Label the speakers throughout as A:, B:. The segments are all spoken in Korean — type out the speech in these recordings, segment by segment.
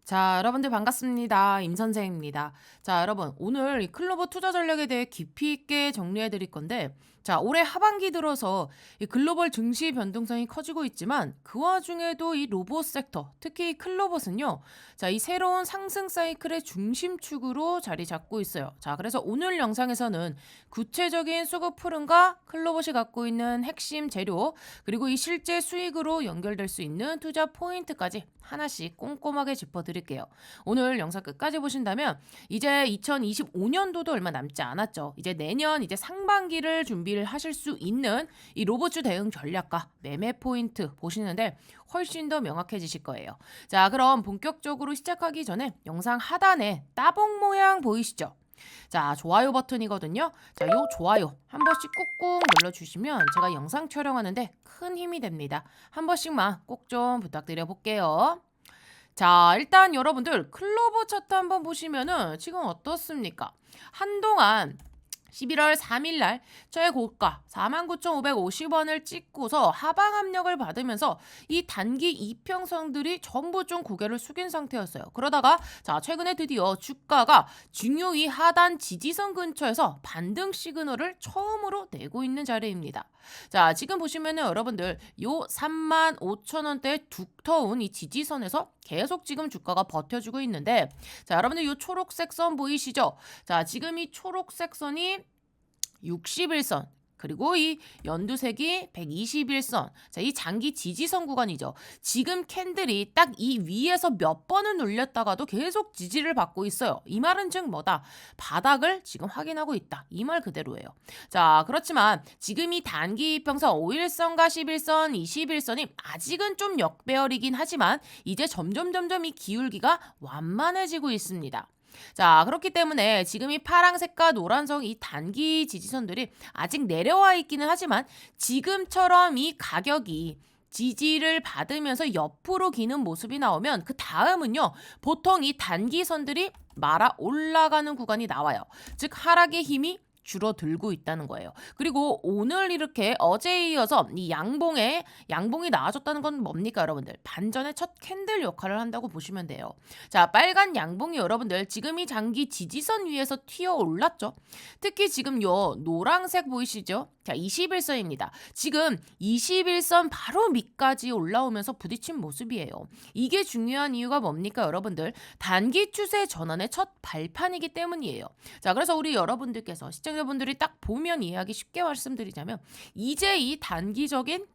A: 자, 여러분들 반갑습니다. 임 선생입니다. 자, 여러분, 오늘 이 클로버 투자 전략에 대해 깊이 있게 정리해 드릴 건데, 자, 올해 하반기 들어서 이 글로벌 증시 변동성이 커지고 있지만, 그 와중에도 이 로봇 섹터, 특히 이 클로버는요, 자, 이 새로운 상승 사이클의 중심축으로 자리 잡고 있어요. 자, 그래서 오늘 영상에서는 구체적인 수급 흐름과 클로버이 갖고 있는 핵심 재료, 그리고 이 실제 수익으로 연결될 수 있는 투자 포인트까지 하나씩 꼼꼼하게 짚어드릴게요. 오늘 영상 끝까지 보신다면 이제 2025년도도 얼마 남지 않았죠. 이제 내년 이제 상반기를 준비를 하실 수 있는 이 로봇주 대응 전략과 매매 포인트 보시는데 훨씬 더 명확해지실 거예요. 자, 그럼 본격적으로 시작하기 전에 영상 하단에 따봉 모양 보이시죠? 자, 좋아요 버튼이거든요. 자, 요 좋아요 한 번씩 꾹꾹 눌러주시면 제가 영상 촬영하는데 큰 힘이 됩니다. 한 번씩만 꼭 좀 부탁드려 볼게요. 자, 일단 여러분들 클로버 차트 한번 보시면은 지금 어떻습니까? 한동안 11월 3일 날 최고가 49,550원을 찍고서 하방 압력을 받으면서 이 단기 이평선들이 전부 좀 고개를 숙인 상태였어요. 그러다가 자, 최근에 드디어 주가가 중요 이 하단 지지선 근처에서 반등 시그널을 처음으로 내고 있는 자리입니다. 자, 지금 보시면은 여러분들 요 35,000원대 두터운 이 지지선에서 계속 지금 주가가 버텨주고 있는데, 자, 여러분들 요 초록색 선 보이시죠? 자, 지금 이 초록색 선이 61선, 그리고 이 연두색이 121선. 자, 이 장기 지지선 구간이죠. 지금 캔들이 딱 이 위에서 몇 번을 눌렸다가도 계속 지지를 받고 있어요. 이 말은 즉 뭐다? 바닥을 지금 확인하고 있다. 이 말 그대로예요. 자, 그렇지만 지금 이 단기 이평선 5일선과 11선, 21선이 아직은 좀 역배열이긴 하지만 이제 점점 이 기울기가 완만해지고 있습니다. 자, 그렇기 때문에 지금 이 파랑색과 노란색 이 단기 지지선들이 아직 내려와 있기는 하지만 지금처럼 이 가격이 지지를 받으면서 옆으로 기는 모습이 나오면 그 다음은요, 보통 이 단기선들이 말아 올라가는 구간이 나와요. 즉 하락의 힘이 줄어들고 있다는 거예요. 그리고 오늘 이렇게 어제에 이어서 이 양봉이 나와줬다는 건 뭡니까, 여러분들? 반전의 첫 캔들 역할을 한다고 보시면 돼요. 자, 빨간 양봉이 여러분들 지금 이 장기 지지선 위에서 튀어 올랐죠. 특히 지금 요 노란색 보이시죠? 자, 21선입니다. 지금 21선 바로 밑까지 올라오면서 부딪힌 모습이에요. 이게 중요한 이유가 뭡니까, 여러분들? 단기 추세 전환의 첫 발판이기 때문이에요. 자, 그래서 우리 여러분들께서 시청자분들이 딱 보면 이해하기 쉽게 말씀드리자면 이제 이 단기적인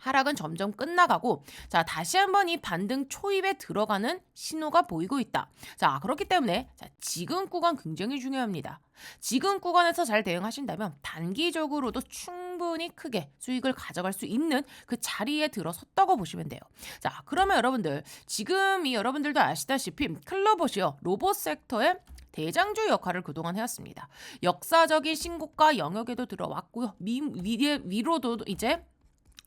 A: 하락은 점점 끝나가고, 자, 다시 한번 이 반등 초입에 들어가는 신호가 보이고 있다. 자, 그렇기 때문에 자, 지금 구간 굉장히 중요합니다. 지금 구간에서 잘 대응하신다면 단기적으로도 충분히 크게 수익을 가져갈 수 있는 그 자리에 들어섰다고 보시면 돼요. 자, 그러면 여러분들 지금 이 여러분들도 아시다시피 클로버시요 로봇 섹터의 대장주 역할을 그동안 해왔습니다. 역사적인 신고가 영역에도 들어왔고요. 위로도 이제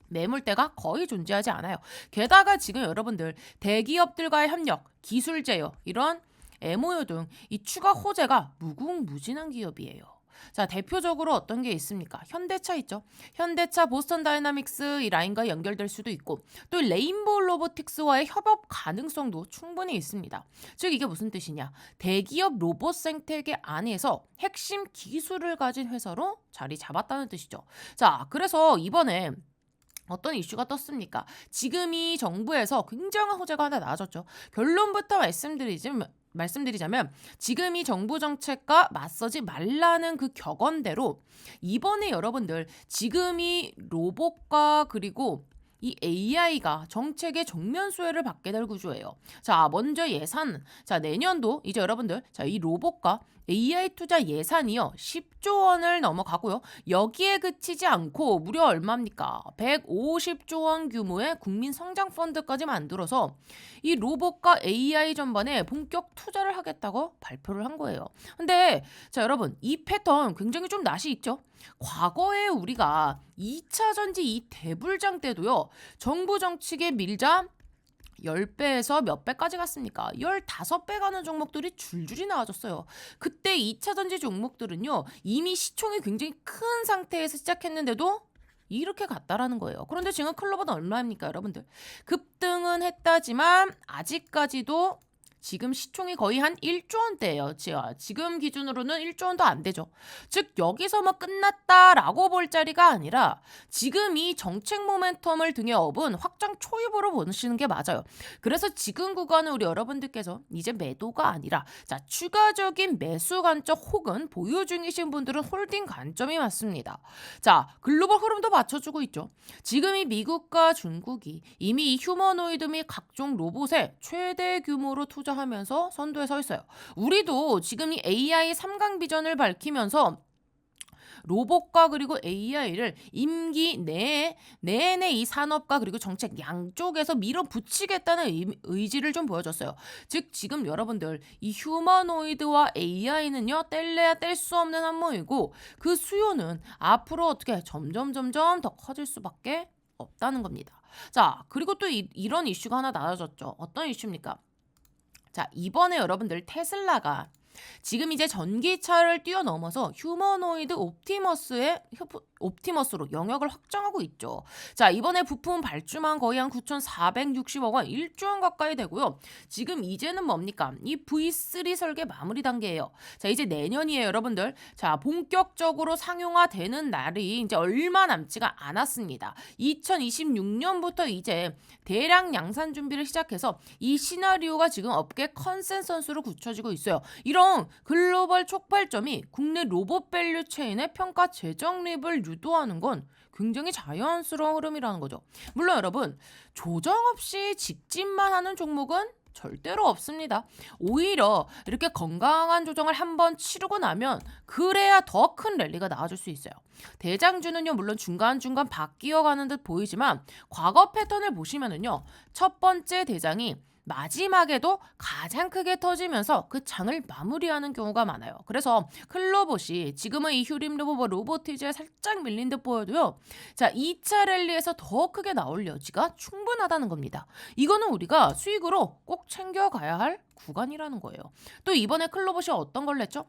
A: 매물대가 거의 존재하지 않아요. 게다가 지금 여러분들 대기업들과의 협력, 기술 제휴, 이런 MOU 등 이 추가 호재가 무궁무진한 기업이에요. 자, 대표적으로 어떤 게 있습니까? 현대차 있죠. 현대차, 보스턴 다이나믹스 이 라인과 연결될 수도 있고, 또 레인보우 로보틱스와의 협업 가능성도 충분히 있습니다. 즉 이게 무슨 뜻이냐? 대기업 로봇 생태계 안에서 핵심 기술을 가진 회사로 자리 잡았다는 뜻이죠. 자, 그래서 이번에 어떤 이슈가 떴습니까? 지금 이 정부에서 굉장한 호재가 하나 나와졌죠. 결론부터 말씀드리자면 지금 이 정부 정책과 맞서지 말라는 그 격언대로 이번에 여러분들 지금 이 로봇과 그리고 이 AI가 정책의 정면 수혜를 받게 될 구조예요. 자, 먼저 예산. 자, 내년도 이제 여러분들 자, 이 로봇과 AI 투자 예산이요 10조 원을 넘어가고요. 여기에 그치지 않고 무려 얼마입니까? 150조 원 규모의 국민 성장 펀드까지 만들어서 이 로봇과 AI 전반에 본격 투자를 하겠다고 발표를 한 거예요. 근데 자, 여러분 이 패턴 굉장히 좀 낯이 익죠? 과거에 우리가 2차 전지 이 대불장 때도요. 정부 정책에 밀자 10배에서 몇 배까지 갔습니까? 15배 가는 종목들이 줄줄이 나와줬어요. 그때 2차 전지 종목들은요. 이미 시총이 굉장히 큰 상태에서 시작했는데도 이렇게 갔다라는 거예요. 그런데 지금 클로버는 얼마입니까, 여러분들? 급등은 했다지만 아직까지도 지금 시총이 거의 한 1조 원대예요. 지금 기준으로는 1조 원도 안 되죠. 즉 여기서 뭐 끝났다라고 볼 자리가 아니라 지금 이 정책 모멘텀을 등에 업은 확장 초입으로 보시는 게 맞아요. 그래서 지금 구간은 우리 여러분들께서 이제 매도가 아니라 추가적인 매수 관점 혹은 보유 중이신 분들은 홀딩 관점이 맞습니다. 글로벌 흐름도 받쳐주고 있죠. 지금 이 미국과 중국이 이미 이 휴머노이드 및 각종 로봇에 최대 규모로 투자하면서 선두에 서 있어요. 우리도 지금 이 AI 3강 비전을 밝히면서 로봇과 그리고 AI를 임기 내내 이 산업과 그리고 정책 양쪽에서 밀어붙이겠다는 의지를 좀 보여줬어요. 즉 지금 여러분들 이 휴머노이드와 AI는요 뗄래야 뗄 수 없는 한몸이고 그 수요는 앞으로 어떻게 점점 더 커질 수밖에 없다는 겁니다. 그리고 또 이런 이슈가 하나 나눠졌죠. 어떤 이슈입니까? 이번에 여러분들 테슬라가 지금 이제 전기차를 뛰어넘어서 휴머노이드 옵티머스로 영역을 확장하고 있죠. 이번에 부품 발주만 거의 한 9,460억 원, 1조 원 가까이 되고요. 지금 이제는 뭡니까? 이 V3 설계 마무리 단계예요. 이제 내년이에요, 여러분들. 본격적으로 상용화되는 날이 이제 얼마 남지가 않았습니다. 2026년부터 이제 대량 양산 준비를 시작해서 이 시나리오가 지금 업계 컨센서스로 굳혀지고 있어요. 이런 글로벌 촉발점이 국내 로봇 밸류 체인의 평가 재정립을 유도하는 건 굉장히 자연스러운 흐름이라는 거죠. 물론 여러분 조정 없이 직진만 하는 종목은 절대로 없습니다. 오히려 이렇게 건강한 조정을 한번 치르고 나면 그래야 더 큰 랠리가 나와줄 수 있어요. 대장주는요 물론 중간중간 바뀌어가는 듯 보이지만 과거 패턴을 보시면은요 첫 번째 대장이 마지막에도 가장 크게 터지면서 그 장을 마무리하는 경우가 많아요. 그래서 클로봇이 지금은 이 휴림 로보티즈에 살짝 밀린 듯 보여도요. 2차 랠리에서 더 크게 나올 여지가 충분하다는 겁니다. 이거는 우리가 수익으로 꼭 챙겨가야 할 구간이라는 거예요. 또 이번에 클로봇이 어떤 걸 냈죠?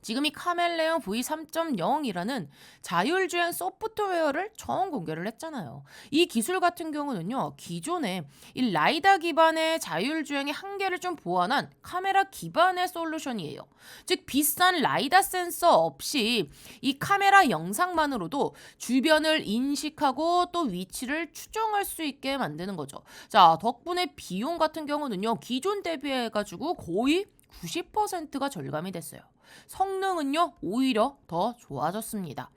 A: 지금 이 카멜레온 V3.0이라는 자율주행 소프트웨어를 처음 공개를 했잖아요. 이 기술 같은 경우는요. 기존에 이 라이다 기반의 자율주행의 한계를 좀 보완한 카메라 기반의 솔루션이에요. 즉 비싼 라이다 센서 없이 이 카메라 영상만으로도 주변을 인식하고 또 위치를 추정할 수 있게 만드는 거죠. 덕분에 비용 같은 경우는요. 기존 대비해가지고 거의 90%가 절감이 됐어요. 성능은요 오히려 더 좋아졌습니다.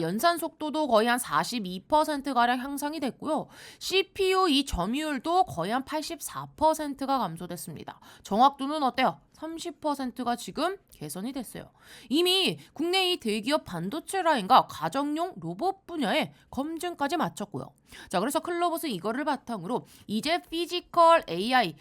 A: 연산 속도도 거의 한 42%가량 향상이 됐고요. CPU 이 점유율도 거의 한 84%가 감소됐습니다. 정확도는 어때요? 30%가 지금 개선이 됐어요. 이미 국내 이 대기업 반도체 라인과 가정용 로봇 분야에 검증까지 마쳤고요. 그래서 클로봇은 이거를 바탕으로 이제 피지컬 AI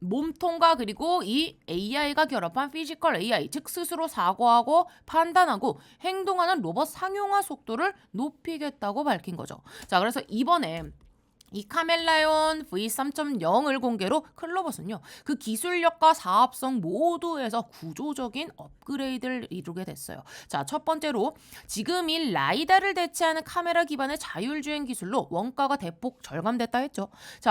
A: 몸통과 그리고 이 AI가 결합한 피지컬 AI, 즉 스스로 사고하고 판단하고 행동하는 로봇 상용화 속도를 높이겠다고 밝힌 거죠. 그래서 이번에 이 카멜레온 V3.0을 공개로 클로봇은요. 그 기술력과 사업성 모두에서 구조적인 업그레이드를 이루게 됐어요. 첫 번째로 지금 이 라이다를 대체하는 카메라 기반의 자율주행 기술로 원가가 대폭 절감됐다 했죠.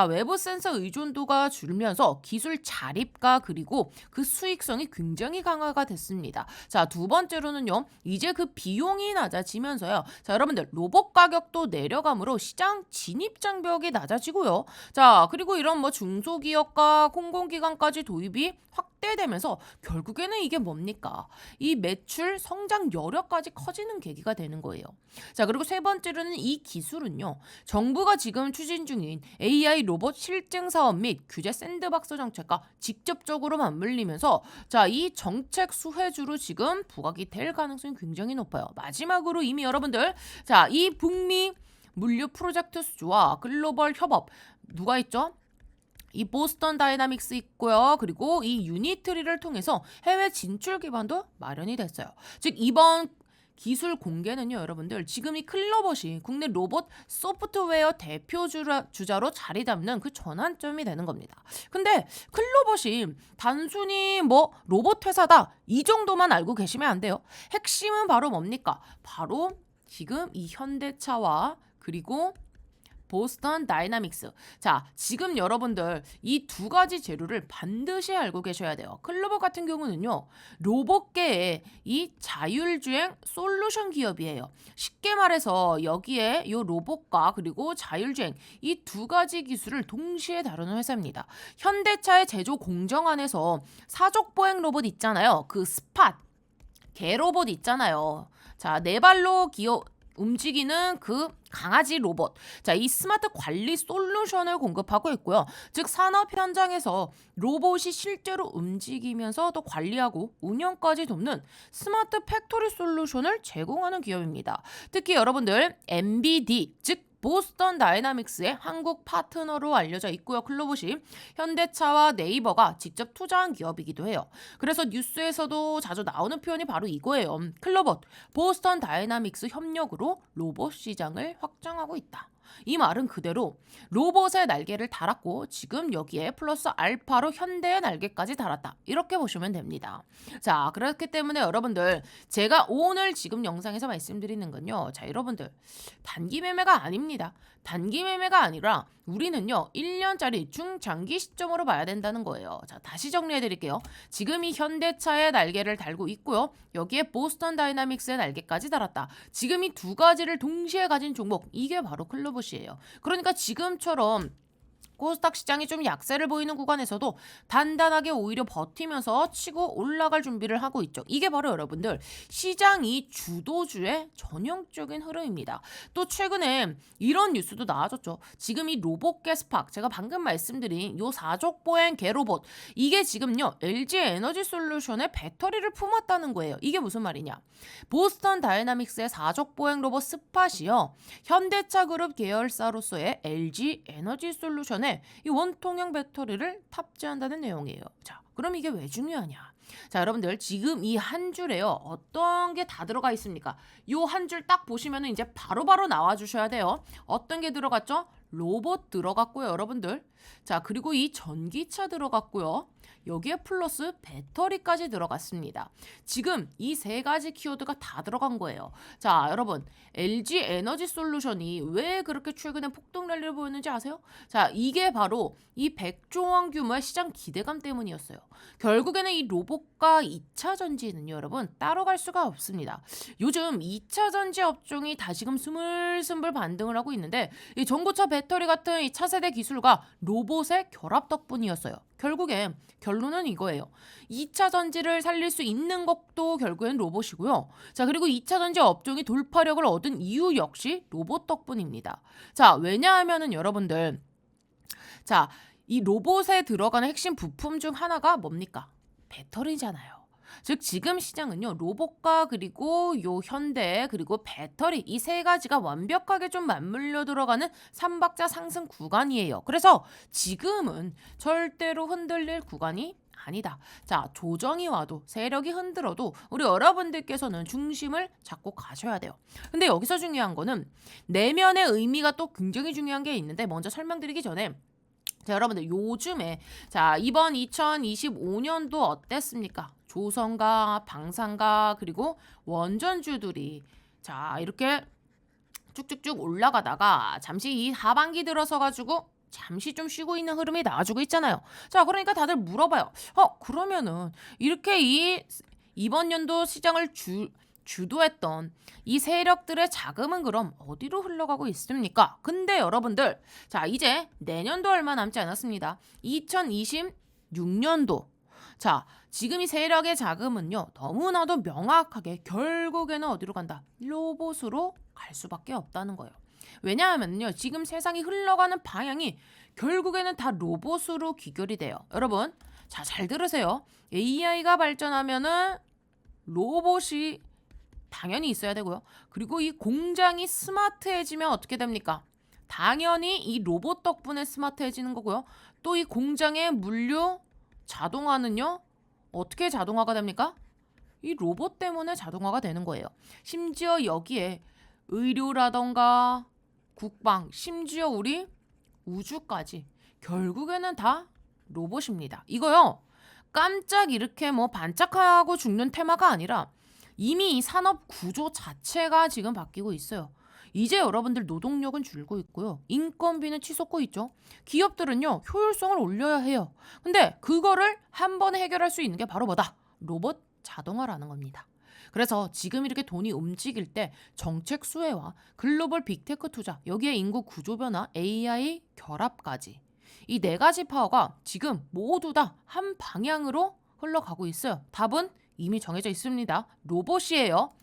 A: 외부 센서 의존도가 줄면서 기술 자립과 그리고 그 수익성이 굉장히 강화가 됐습니다. 두 번째로는요. 이제 그 비용이 낮아지면서요. 여러분들 로봇 가격도 내려감으로 시장 진입 장벽이 낮아지고요. 그리고 이런 중소기업과 공공기관까지 도입이 확대되면서 결국에는 이게 뭡니까? 이 매출 성장 여력까지 커지는 계기가 되는 거예요. 그리고 세 번째로는 이 기술은요. 정부가 지금 추진 중인 AI 로봇 실증 사업 및 규제 샌드박스 정책과 직접적으로 맞물리면서 이 정책 수혜주로 지금 부각이 될 가능성이 굉장히 높아요. 마지막으로 이미 여러분들 이 북미 물류 프로젝트 수주와 글로벌 협업 누가 있죠? 이 보스턴 다이나믹스 있고요. 그리고 이 유니트리를 통해서 해외 진출 기반도 마련이 됐어요. 즉 이번 기술 공개는요. 여러분들 지금 이 클로봇이 국내 로봇 소프트웨어 대표 주자로 자리 잡는 그 전환점이 되는 겁니다. 근데 클로봇이 단순히 로봇 회사다 이 정도만 알고 계시면 안 돼요. 핵심은 바로 뭡니까? 바로 지금 이 현대차와 그리고 보스턴 다이나믹스. 자, 지금 여러분들 이 두 가지 재료를 반드시 알고 계셔야 돼요. 클로버 같은 경우는요, 로봇계의 이 자율주행 솔루션 기업이에요. 쉽게 말해서 여기에 이 로봇과 그리고 자율주행 이 두 가지 기술을 동시에 다루는 회사입니다. 현대차의 제조 공정 안에서 사족보행 로봇 있잖아요. 그 스팟, 개로봇 있잖아요. 자, 네 발로 움직이는 그 강아지 로봇. 자, 이 스마트 관리 솔루션을 공급하고 있고요. 즉 산업 현장에서 로봇이 실제로 움직이면서 또 관리하고 운영까지 돕는 스마트 팩토리 솔루션을 제공하는 기업입니다. 특히 여러분들 MBD, 즉 보스턴 다이나믹스의 한국 파트너로 알려져 있고요. 클로봇이 현대차와 네이버가 직접 투자한 기업이기도 해요. 그래서 뉴스에서도 자주 나오는 표현이 바로 이거예요. 클로봇, 보스턴 다이나믹스 협력으로 로봇 시장을 확장하고 있다. 이 말은 그대로 로봇의 날개를 달았고 지금 여기에 플러스 알파로 현대의 날개까지 달았다. 이렇게 보시면 됩니다. 자, 그렇기 때문에 여러분들 제가 오늘 지금 영상에서 말씀드리는 건요. 자, 여러분들 단기 매매가 아닙니다. 단기 매매가 아니라 우리는요 1년짜리 중장기 시점으로 봐야 된다는 거예요. 자, 다시 정리해 드릴게요. 지금 이 현대차의 날개를 달고 있고요. 여기에 보스턴 다이나믹스의 날개까지 달았다. 지금 이 두 가지를 동시에 가진 종목, 이게 바로 클로봇이에요. 그러니까 지금처럼 코스닥 시장이 좀 약세를 보이는 구간에서도 단단하게 오히려 버티면서 치고 올라갈 준비를 하고 있죠. 이게 바로 여러분들 시장이 주도주의 전형적인 흐름입니다. 또 최근에 이런 뉴스도 나와줬죠. 지금 이 로봇계 스팍, 제가 방금 말씀드린 요 사족보행 개로봇, 이게 지금요 LG 에너지 솔루션의 배터리를 품었다는 거예요. 이게 무슨 말이냐? 보스턴 다이나믹스의 사족보행 로봇 스팟이요, 현대차 그룹 계열사로서의 LG 에너지 솔루션에 이 원통형 배터리를 탑재한다는 내용이에요. 자, 그럼 이게 왜 중요하냐? 자, 여러분들 지금 이 한 줄에요 어떤 게 다 들어가 있습니까? 요 한 줄 딱 보시면 이제 바로바로 나와 주셔야 돼요. 어떤 게 들어갔죠? 로봇 들어갔고요, 여러분들. 자, 그리고 이 전기차 들어갔고요. 여기에 플러스 배터리까지 들어갔습니다. 지금 이 세 가지 키워드가 다 들어간 거예요. 자, 여러분 LG 에너지 솔루션이 왜 그렇게 최근에 폭등 랠리를 보였는지 아세요? 자, 이게 바로 이 100조 원 규모의 시장 기대감 때문이었어요. 결국에는 이 로봇과 2차 전지는요, 여러분 따로 갈 수가 없습니다. 요즘 2차 전지 업종이 다시금 스물스물 반등을 하고 있는데 이 전고차 배터리 같은 이 차세대 기술과 로봇의 결합 덕분이었어요. 결국엔 결론은 이거예요. 2차 전지를 살릴 수 있는 것도 결국엔 로봇이고요. 자, 그리고 2차 전지 업종이 돌파력을 얻은 이유 역시 로봇 덕분입니다. 자, 왜냐하면은 여러분들, 자, 이 로봇에 들어가는 핵심 부품 중 하나가 뭡니까? 배터리잖아요. 즉 지금 시장은요 로봇과 그리고 요 현대 그리고 배터리 이 세 가지가 완벽하게 좀 맞물려 들어가는 삼박자 상승 구간이에요. 그래서 지금은 절대로 흔들릴 구간이 아니다. 자, 조정이 와도 세력이 흔들어도 우리 여러분들께서는 중심을 잡고 가셔야 돼요. 근데 여기서 중요한 거는 내면의 의미가 또 굉장히 중요한 게 있는데 먼저 설명드리기 전에, 자, 여러분들 요즘에 자 이번 2025년도 어땠습니까? 조선가, 방산가 그리고 원전주들이 자 이렇게 쭉쭉쭉 올라가다가 잠시 이 하반기 들어서 가지고 잠시 좀 쉬고 있는 흐름이 나와주고 있잖아요. 자, 그러니까 다들 물어봐요. 그러면은 이렇게 이번 연도 시장을 주도했던 이 세력들의 자금은 그럼 어디로 흘러가고 있습니까? 근데 여러분들, 자, 이제 내년도 얼마 남지 않았습니다. 2026년도. 자, 지금 이 세력의 자금은요 너무나도 명확하게 결국에는 어디로 간다? 로봇으로 갈 수밖에 없다는 거예요. 왜냐하면요 지금 세상이 흘러가는 방향이 결국에는 다 로봇으로 귀결이 돼요. 여러분, 자, 잘 들으세요. AI가 발전하면은 로봇이 당연히 있어야 되고요. 그리고 이 공장이 스마트해지면 어떻게 됩니까? 당연히 이 로봇 덕분에 스마트해지는 거고요. 또 이 공장의 물류 자동화는요 어떻게 자동화가 됩니까? 이 로봇 때문에 자동화가 되는 거예요. 심지어 여기에 의료라던가 국방, 심지어 우리 우주까지 결국에는 다 로봇입니다. 이거요 깜짝 이렇게 뭐 반짝하고 죽는 테마가 아니라 이미 이 산업 구조 자체가 지금 바뀌고 있어요. 이제 여러분들 노동력은 줄고 있고요. 인건비는 치솟고 있죠. 기업들은요, 효율성을 올려야 해요. 근데 그거를 한 번에 해결할 수 있는 게 바로 뭐다? 로봇 자동화라는 겁니다. 그래서 지금 이렇게 돈이 움직일 때 정책 수혜와 글로벌 빅테크 투자, 여기에 인구 구조 변화, AI 결합까지 이 네 가지 파워가 지금 모두 다 한 방향으로 흘러가고 있어요. 답은 이미 정해져 있습니다. 로봇이에요.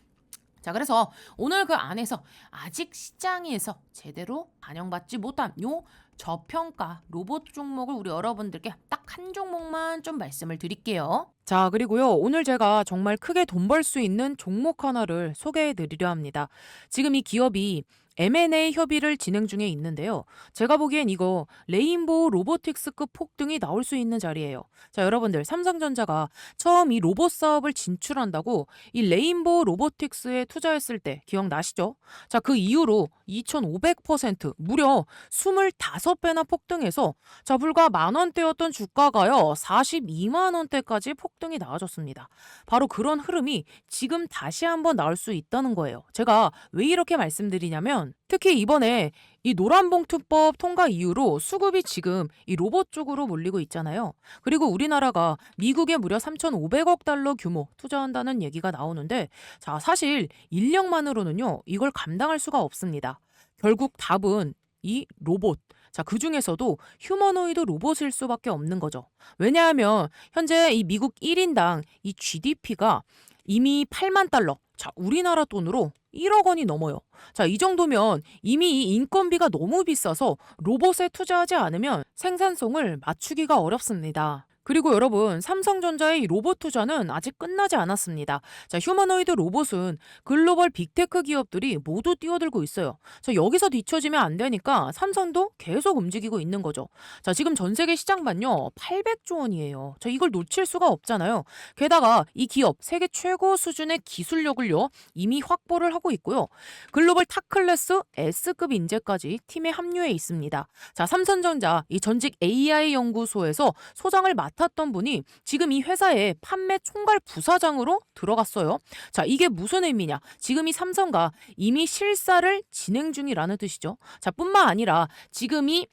A: 자, 그래서 오늘 그 안에서 아직 시장에서 제대로 반영받지 못한 요 저평가 로봇 종목을 우리 여러분들께 딱 한 종목만 좀 말씀을 드릴게요. 자, 그리고요. 오늘 제가 정말 크게 돈 벌 수 있는 종목 하나를 소개해 드리려 합니다. 지금 이 기업이 M&A 협의를 진행 중에 있는데요. 제가 보기엔 이거 레인보우 로보틱스급 폭등이 나올 수 있는 자리예요. 자, 여러분들 삼성전자가 처음 이 로봇 사업을 진출한다고 이 레인보우 로보틱스에 투자했을 때 기억나시죠? 자, 그 이후로 2,500% 무려 25배나 폭등해서 자, 불과 만 원대였던 주가가요. 42만 원대까지 폭등이 나와줬습니다. 바로 그런 흐름이 지금 다시 한번 나올 수 있다는 거예요. 제가 왜 이렇게 말씀드리냐면 특히 이번에 이 노란봉투법 통과 이후로 수급이 지금 이 로봇 쪽으로 몰리고 있잖아요. 그리고 우리나라가 미국에 무려 3,500억 달러 규모 투자한다는 얘기가 나오는데 자, 사실 인력만으로는요. 이걸 감당할 수가 없습니다. 결국 답은 이 로봇. 자, 그 중에서도 휴머노이드 로봇일 수밖에 없는 거죠. 왜냐하면 현재 이 미국 1인당 이 GDP가 이미 8만 달러. 자, 우리나라 돈으로 1억 원이 넘어요. 자, 이 정도면 이미 이 인건비가 너무 비싸서 로봇에 투자하지 않으면 생산성을 맞추기가 어렵습니다. 그리고 여러분, 삼성전자의 이 로봇 투자는 아직 끝나지 않았습니다. 자, 휴머노이드 로봇은 글로벌 빅테크 기업들이 모두 뛰어들고 있어요. 자, 여기서 뒤처지면 안 되니까 삼성도 계속 움직이고 있는 거죠. 자, 지금 전 세계 시장만요, 800조 원이에요. 자, 이걸 놓칠 수가 없잖아요. 게다가 이 기업 세계 최고 수준의 기술력을요, 이미 확보를 하고 있고요. 글로벌 탑클래스 S급 인재까지 팀에 합류해 있습니다. 자, 삼성전자 이 전직 AI 연구소에서 소장을 맡았던 분이 지금 이 회사의 판매 총괄 부사장으로 들어갔어요. 자, 이게 무슨 의미냐? 지금 이 삼성과 이미 실사를 진행 중이라는 뜻이죠. 자, 뿐만 아니라 지금 이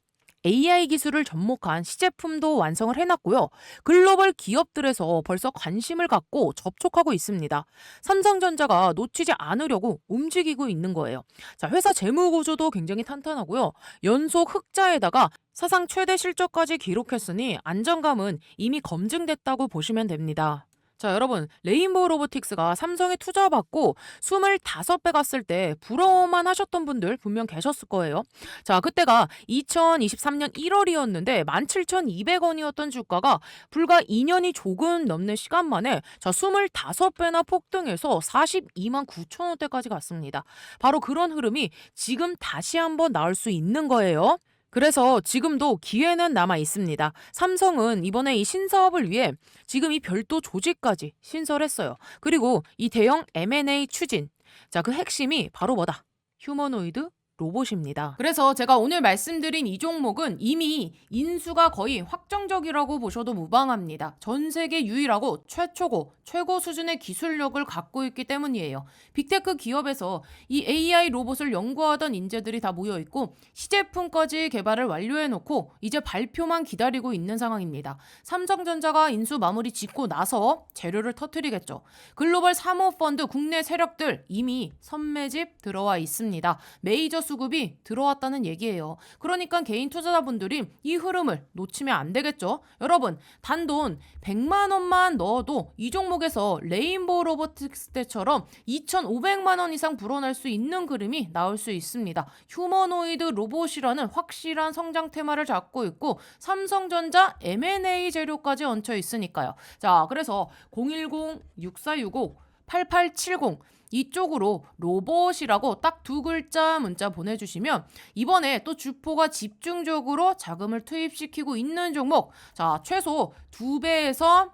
A: AI 기술을 접목한 시제품도 완성을 해놨고요. 글로벌 기업들에서 벌써 관심을 갖고 접촉하고 있습니다. 삼성전자가 놓치지 않으려고 움직이고 있는 거예요. 자, 회사 재무 구조도 굉장히 탄탄하고요. 연속 흑자에다가 사상 최대 실적까지 기록했으니 안정감은 이미 검증됐다고 보시면 됩니다. 자, 여러분, 레인보우 로보틱스가 삼성에 투자받고 25배 갔을 때 부러워만 하셨던 분들 분명 계셨을 거예요. 자, 그때가 2023년 1월이었는데 17,200원이었던 주가가 불과 2년이 조금 넘는 시간 만에 자, 25배나 폭등해서 42만 9천 원대까지 갔습니다. 바로 그런 흐름이 지금 다시 한번 나올 수 있는 거예요. 그래서 지금도 기회는 남아 있습니다. 삼성은 이번에 이 신사업을 위해 지금 이 별도 조직까지 신설했어요. 그리고 이 대형 M&A 추진. 자, 그 핵심이 바로 뭐다? 휴머노이드 로봇입니다. 그래서 제가 오늘 말씀드린 이 종목은 이미 인수가 거의 확정적이라고 보셔도 무방합니다. 전 세계 유일하고 최초고 최고 수준의 기술력을 갖고 있기 때문이에요. 빅테크 기업에서 이 AI 로봇을 연구하던 인재들이 다 모여 있고 시제품까지 개발을 완료해 놓고 이제 발표만 기다리고 있는 상황입니다. 삼성전자가 인수 마무리 짓고 나서 재료를 터뜨리겠죠. 글로벌 사모펀드 국내 세력들 이미 선매집 들어와 있습니다. 메이저 수급이 들어왔다는 얘기예요. 그러니까 개인 투자자분들이 이 흐름을 놓치면 안 되겠죠. 여러분, 단돈 100만 원만 넣어도 이 종목에서 레인보우 로보틱스 때처럼 2,500만 원 이상 불어날 수 있는 그림이 나올 수 있습니다. 휴머노이드 로봇이라는 확실한 성장 테마를 잡고 있고 삼성전자 M&A 재료까지 얹혀 있으니까요. 자, 그래서 010-6465-8870 이쪽으로 로봇이라고 딱 두 글자 문자 보내주시면 이번에 또 주포가 집중적으로 자금을 투입시키고 있는 종목, 자, 최소 2배에서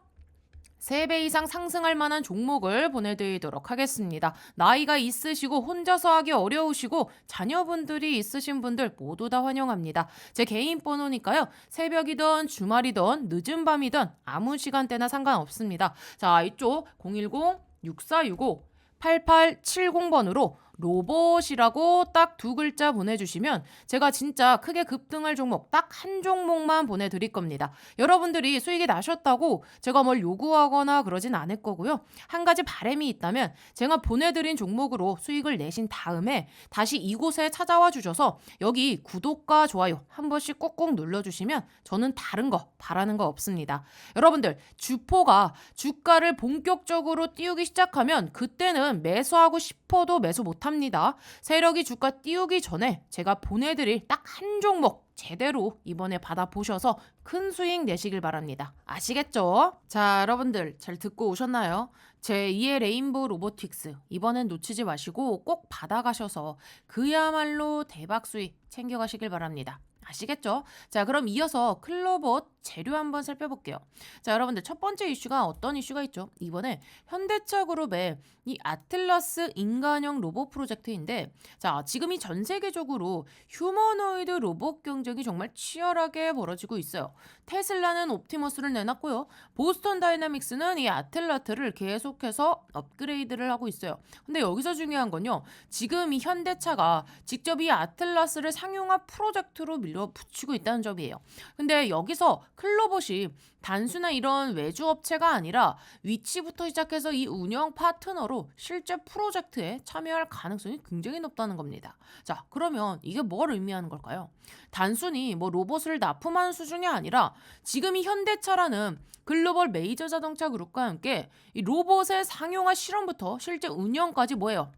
A: 3배 이상 상승할 만한 종목을 보내드리도록 하겠습니다. 나이가 있으시고 혼자서 하기 어려우시고 자녀분들이 있으신 분들 모두 다 환영합니다. 제 개인 번호니까요. 새벽이든 주말이든 늦은 밤이든 아무 시간대나 상관없습니다. 자, 이쪽 010-6465 8870번으로 로봇이라고 딱 두 글자 보내주시면 제가 진짜 크게 급등할 종목 딱 한 종목만 보내드릴 겁니다. 여러분들이 수익이 나셨다고 제가 뭘 요구하거나 그러진 않을 거고요. 한 가지 바람이 있다면 제가 보내드린 종목으로 수익을 내신 다음에 다시 이곳에 찾아와 주셔서 여기 구독과 좋아요 한 번씩 꾹꾹 눌러주시면 저는 다른 거 바라는 거 없습니다. 여러분들 주포가 주가를 본격적으로 띄우기 시작하면 그때는 매수하고 싶어도 매수 못합니다. 세력이 주가 띄우기 전에 제가 보내드릴 딱 한 종목 제대로 이번에 받아보셔서 큰 수익 내시길 바랍니다. 아시겠죠? 자, 여러분들 잘 듣고 오셨나요? 제2의 레인보우 로보틱스 이번엔 놓치지 마시고 꼭 받아가셔서 그야말로 대박 수익 챙겨가시길 바랍니다. 아시겠죠? 자, 그럼 이어서 클로봇 재료 한번 살펴볼게요. 자, 여러분들 첫 번째 이슈가 어떤 이슈가 있죠? 이번에 현대차 그룹의 이 아틀라스 인간형 로봇 프로젝트인데, 자, 지금 이 전 세계적으로 휴머노이드 로봇 경쟁이 정말 치열하게 벌어지고 있어요. 테슬라는 옵티머스를 내놨고요. 보스턴 다이나믹스는 이 아틀라트를 계속해서 업그레이드를 하고 있어요. 근데 여기서 중요한 건요. 지금 이 현대차가 직접 이 아틀라스를 상용화 프로젝트로 밀어붙이고 있다는 점이에요. 근데 여기서 클로봇이 단순한 이런 외주 업체가 아니라 위치부터 시작해서 이 운영 파트너로 실제 프로젝트에 참여할 가능성이 굉장히 높다는 겁니다. 자, 그러면 이게 뭘 의미하는 걸까요? 단순히 뭐 로봇을 납품하는 수준이 아니라 지금 이 현대차라는 글로벌 메이저 자동차 그룹과 함께 이 로봇의 상용화 실험부터 실제 운영까지 뭐예요?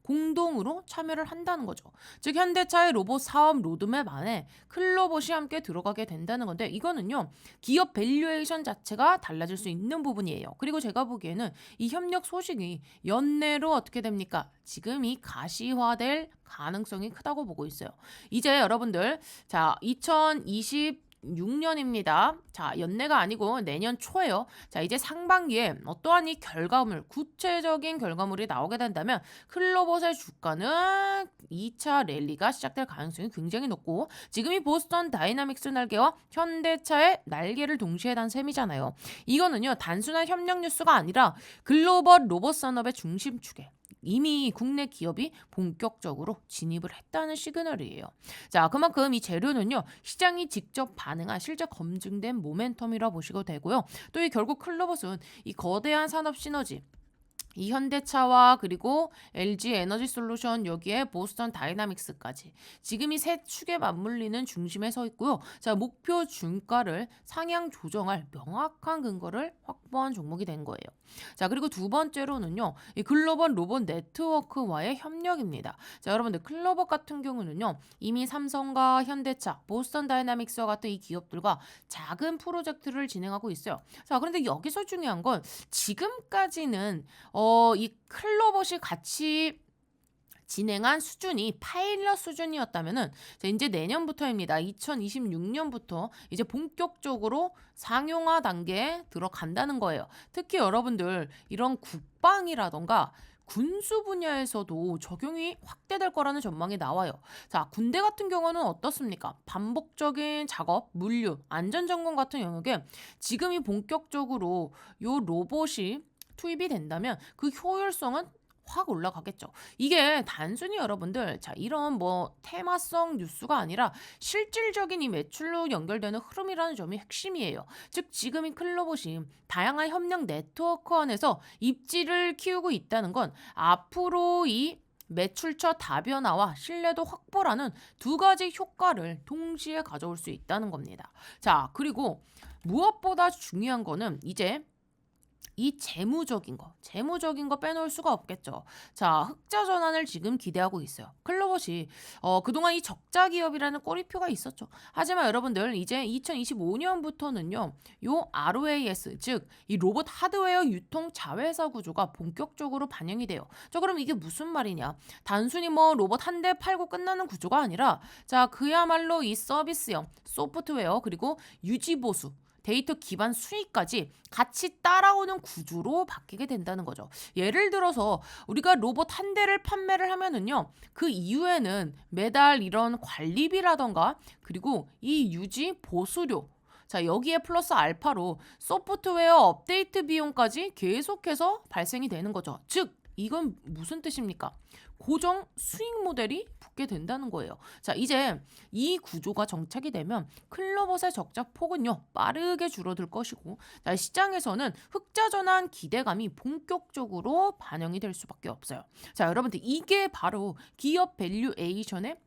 A: 공동으로 참여를 한다는 거죠. 즉 현대차의 로봇 사업 로드맵 안에 클로봇이 함께 들어가게 된다는 건데 이거는요. 기업 밸류에이션 자체가 달라질 수 있는 부분이에요. 그리고 제가 보기에는 이 협력 소식이 연내로 어떻게 됩니까? 지금 이 가시화될 가능성이 크다고 보고 있어요. 이제 여러분들 자 2026년입니다. 자, 연내가 아니고 내년 초예요. 자, 이제 상반기에 어떠한 이 결과물, 구체적인 결과물이 나오게 된다면 클로봇의 주가는 2차 랠리가 시작될 가능성이 굉장히 높고 지금 이 보스턴 다이나믹스 날개와 현대차의 날개를 동시에 단 셈이잖아요. 이거는요. 단순한 협력 뉴스가 아니라 글로벌 로봇 산업의 중심축에 이미 국내 기업이 본격적으로 진입을 했다는 시그널이에요. 자, 그만큼 이 재료는요. 시장이 직접 반응한 실제 검증된 모멘텀이라 보시고 되고요. 또 이 결국 클로봇은 이 거대한 산업 시너지 이 현대차와 그리고 LG 에너지 솔루션 여기에 보스턴 다이나믹스까지 지금 이 세 축에 맞물리는 중심에 서 있고요. 자, 목표 중가를 상향 조정할 명확한 근거를 확보한 종목이 된 거예요. 자, 그리고 두 번째로는요. 이 글로벌 로봇 네트워크와의 협력입니다. 자, 여러분들 클로봇 같은 경우는요. 이미 삼성과 현대차, 보스턴 다이나믹스와 같은 이 기업들과 작은 프로젝트를 진행하고 있어요. 자, 그런데 여기서 중요한 건 지금까지는 이 클로봇이 같이 진행한 수준이 파일럿 수준이었다면은 이제 내년부터입니다. 2026년부터 이제 본격적으로 상용화 단계에 들어간다는 거예요. 특히 여러분들 이런 국방이라던가 군수 분야에서도 적용이 확대될 거라는 전망이 나와요. 자, 군대 같은 경우는 어떻습니까? 반복적인 작업, 물류, 안전점검 같은 영역에 지금이 본격적으로 요 로봇이 투입이 된다면 그 효율성은 확 올라가겠죠. 이게 단순히 여러분들 자 이런 뭐 테마성 뉴스가 아니라 실질적인 이 매출로 연결되는 흐름이라는 점이 핵심이에요. 즉 지금 이 클로봇이 다양한 협력 네트워크 안에서 입지를 키우고 있다는 건 앞으로 이 매출처 다변화와 신뢰도 확보라는 두 가지 효과를 동시에 가져올 수 있다는 겁니다. 자, 그리고 무엇보다 중요한 거는 이제 이 재무적인 거 빼놓을 수가 없겠죠. 자, 흑자 전환을 지금 기대하고 있어요. 클로봇이 그동안 이 적자 기업이라는 꼬리표가 있었죠. 하지만 여러분들 이제 2025년부터는요. 요 ROAS 즉 이 로봇 하드웨어 유통 자회사 구조가 본격적으로 반영이 돼요. 자, 그럼 이게 무슨 말이냐? 단순히 뭐 로봇 한 대 팔고 끝나는 구조가 아니라 자, 그야말로 이 서비스형 소프트웨어 그리고 유지 보수 데이터 기반 수익까지 같이 따라오는 구조로 바뀌게 된다는 거죠. 예를 들어서 우리가 로봇 한 대를 판매를 하면은요. 그 이후에는 매달 이런 관리비라던가 그리고 이 유지 보수료 자, 여기에 플러스 알파로 소프트웨어 업데이트 비용까지 계속해서 발생이 되는 거죠. 즉 이건 무슨 뜻입니까? 고정 스윙 모델이 붙게 된다는 거예요. 자, 이제 이 구조가 정착이 되면 클로버스의 적자 폭은요 빠르게 줄어들 것이고, 자, 시장에서는 흑자 전환 기대감이 본격적으로 반영이 될 수밖에 없어요. 자, 여러분들 이게 바로 기업 밸류에이션의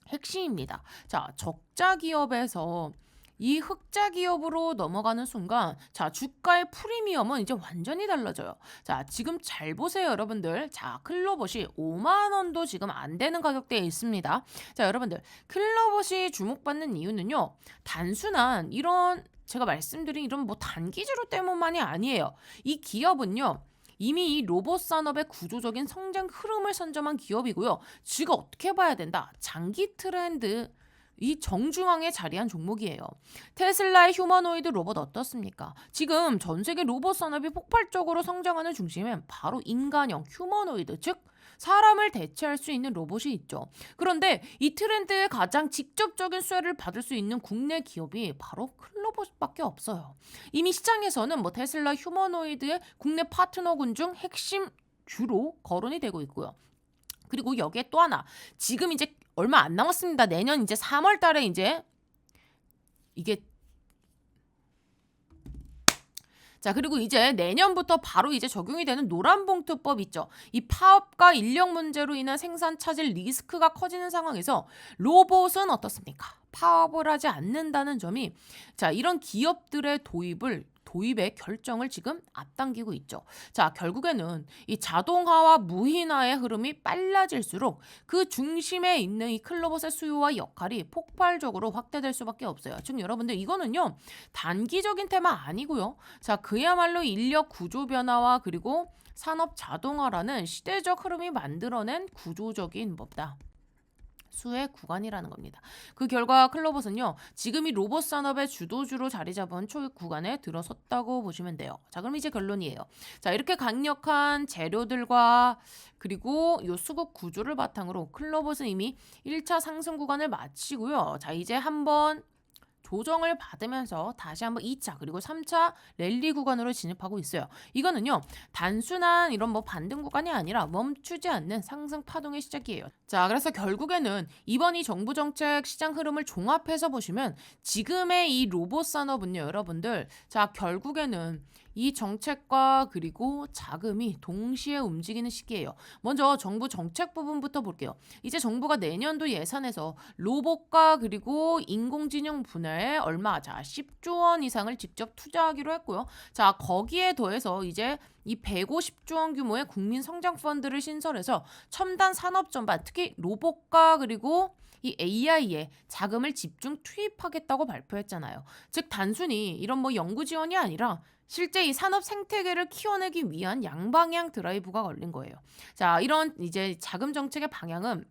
A: 핵심입니다. 자, 적자 기업에서 이 흑자 기업으로 넘어가는 순간, 자, 주가의 프리미엄은 이제 완전히 달라져요. 자, 지금 잘 보세요, 여러분들. 자, 클로봇이 5만 원도 지금 안 되는 가격대에 있습니다. 자, 여러분들, 클로봇이 주목받는 이유는요, 단순한 이런 제가 말씀드린 이런 뭐 단기 재료 때문만이 아니에요. 이 기업은요, 이미 이 로봇 산업의 구조적인 성장 흐름을 선점한 기업이고요. 지금 어떻게 봐야 된다? 장기 트렌드 이 정중앙에 자리한 종목이에요. 테슬라의 휴머노이드 로봇 어떻습니까? 지금 전 세계 로봇 산업이 폭발적으로 성장하는 중심엔 바로 인간형 휴머노이드, 즉 사람을 대체할 수 있는 로봇이 있죠. 그런데 이 트렌드의 가장 직접적인 수혜를 받을 수 있는 국내 기업이 바로 클로봇밖에 없어요. 이미 시장에서는 뭐 테슬라 휴머노이드의 국내 파트너군 중 핵심 주로 거론이 되고 있고요. 그리고 여기에 또 하나, 지금 이제 얼마 안 남았습니다. 내년 이제 3월 달에 이제 이게 자, 그리고 이제 내년부터 바로 이제 적용이 되는 노란봉투법 있죠. 이 파업과 인력 문제로 인한 생산 차질 리스크가 커지는 상황에서 로봇은 어떻습니까? 파업을 하지 않는다는 점이, 자, 이런 기업들의 도입의 결정을 지금 앞당기고 있죠. 자, 결국에는 이 자동화와 무인화의 흐름이 빨라질수록 그 중심에 있는 이 클로봇의 수요와 역할이 폭발적으로 확대될 수밖에 없어요. 즉 여러분들, 이거는요 단기적인 테마 아니고요. 자, 그야말로 인력 구조 변화와 그리고 산업 자동화라는 시대적 흐름이 만들어낸 구조적인 뭐다. 수의 구간이라는 겁니다. 그 결과 클로봇은요, 지금 이 로봇 산업의 주도주로 자리 잡은 초입 구간에 들어섰다고 보시면 돼요. 자, 그럼 이제 결론이에요. 자, 이렇게 강력한 재료들과 그리고 요 수급 구조를 바탕으로 클로봇은 이미 1차 상승 구간을 마치고요. 자, 이제 한번 조정을 받으면서 다시 한번 2차 그리고 3차 랠리 구간으로 진입하고 있어요. 이거는요, 단순한 이런 뭐 반등 구간이 아니라 멈추지 않는 상승 파동의 시작이에요. 자, 그래서 결국에는 이번 이 정부 정책 시장 흐름을 종합해서 보시면 지금의 이 로봇 산업은요, 여러분들, 자, 결국에는 이 정책과 그리고 자금이 동시에 움직이는 시기예요. 먼저 정부 정책 부분부터 볼게요. 이제 정부가 내년도 예산에서 로봇과 그리고 인공지능 분야에 얼마, 자, 10조 원 이상을 직접 투자하기로 했고요. 자, 거기에 더해서 이제 이 150조 원 규모의 국민 성장 펀드를 신설해서 첨단 산업 전반, 특히 로봇과 그리고 이 AI에 자금을 집중 투입하겠다고 발표했잖아요. 즉 단순히 이런 뭐 연구 지원이 아니라 실제 이 산업 생태계를 키워내기 위한 양방향 드라이브가 걸린 거예요. 자, 이런 이제 자금 정책의 방향은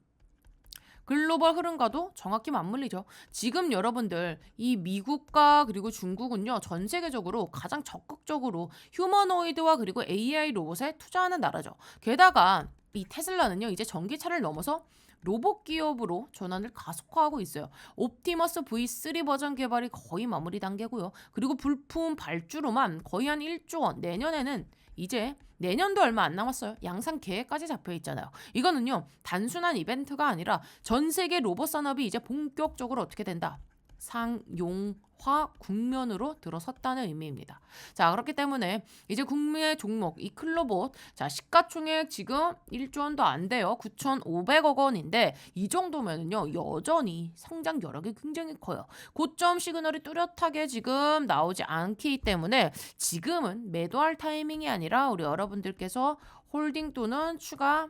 A: 글로벌 흐름과도 정확히 맞물리죠. 지금 여러분들 이 미국과 그리고 중국은요, 전 세계적으로 가장 적극적으로 휴머노이드와 그리고 AI 로봇에 투자하는 나라죠. 게다가 이 테슬라는요, 이제 전기차를 넘어서 로봇 기업으로 전환을 가속화하고 있어요. 옵티머스 V3 버전 개발이 거의 마무리 단계고요. 그리고 부품 발주로만 거의 한 1조 원, 내년에는 이제 내년도 얼마 안 남았어요. 양산 계획까지 잡혀 있잖아요. 이거는요, 단순한 이벤트가 아니라 전 세계 로봇 산업이 이제 본격적으로 어떻게 된다? 상용화 국면으로 들어섰다는 의미입니다. 자, 그렇기 때문에 이제 국내 종목 이 클로봇, 자, 시가총액 지금 1조 원도 안 돼요. 9,500억 원인데 이 정도면은요, 여전히 성장 여력이 굉장히 커요. 고점 시그널이 뚜렷하게 지금 나오지 않기 때문에 지금은 매도할 타이밍이 아니라 우리 여러분들께서 홀딩 또는 추가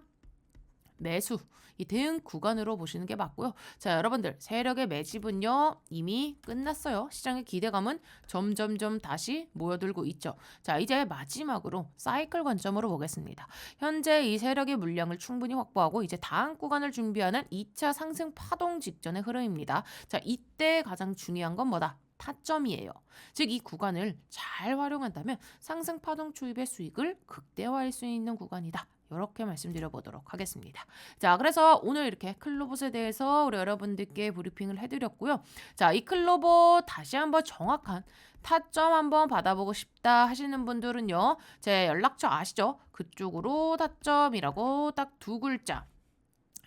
A: 매수, 이 대응 구간으로 보시는 게 맞고요. 자, 여러분들, 세력의 매집은요 이미 끝났어요. 시장의 기대감은 점점점 다시 모여들고 있죠. 자, 이제 마지막으로 사이클 관점으로 보겠습니다. 현재 이 세력의 물량을 충분히 확보하고 이제 다음 구간을 준비하는 2차 상승 파동 직전의 흐름입니다. 자, 이때 가장 중요한 건 뭐다? 타점이에요. 즉 이 구간을 잘 활용한다면 상승 파동 초입의 수익을 극대화할 수 있는 구간이다. 이렇게 말씀드려 보도록 하겠습니다. 자, 그래서 오늘 이렇게 클로봇에 대해서 우리 여러분들께 브리핑을 해드렸고요. 자, 이 클로봇 다시 한번 정확한 타점 한번 받아보고 싶다 하시는 분들은요, 제 연락처 아시죠? 그쪽으로 타점이라고 딱 두 글자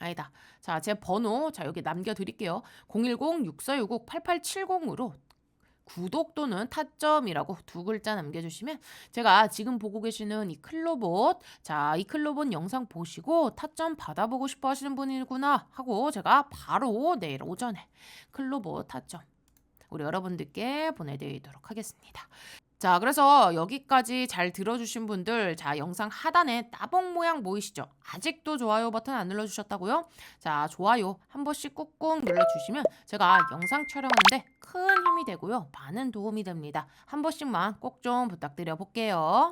A: 아니다. 자, 제 번호 여기 남겨드릴게요. 010-6460-8870으로 구독 또는 타점이라고 두 글자 남겨주시면 제가 지금 보고 계시는 이 클로봇, 이 클로봇 영상 보시고 타점 받아보고 싶어 하시는 분이구나 하고 제가 바로 내일 오전에 클로봇 타점 우리 여러분들께 보내드리도록 하겠습니다. 자, 그래서 여기까지 잘 들어주신 분들, 영상 하단에 따봉 모양 보이시죠? 아직도 좋아요 버튼 안 눌러주셨다고요? 자, 좋아요 한 번씩 꾹꾹 눌러주시면 제가 영상 촬영하는데 큰 힘이 되고요. 많은 도움이 됩니다. 한 번씩만 꼭 좀 부탁드려 볼게요.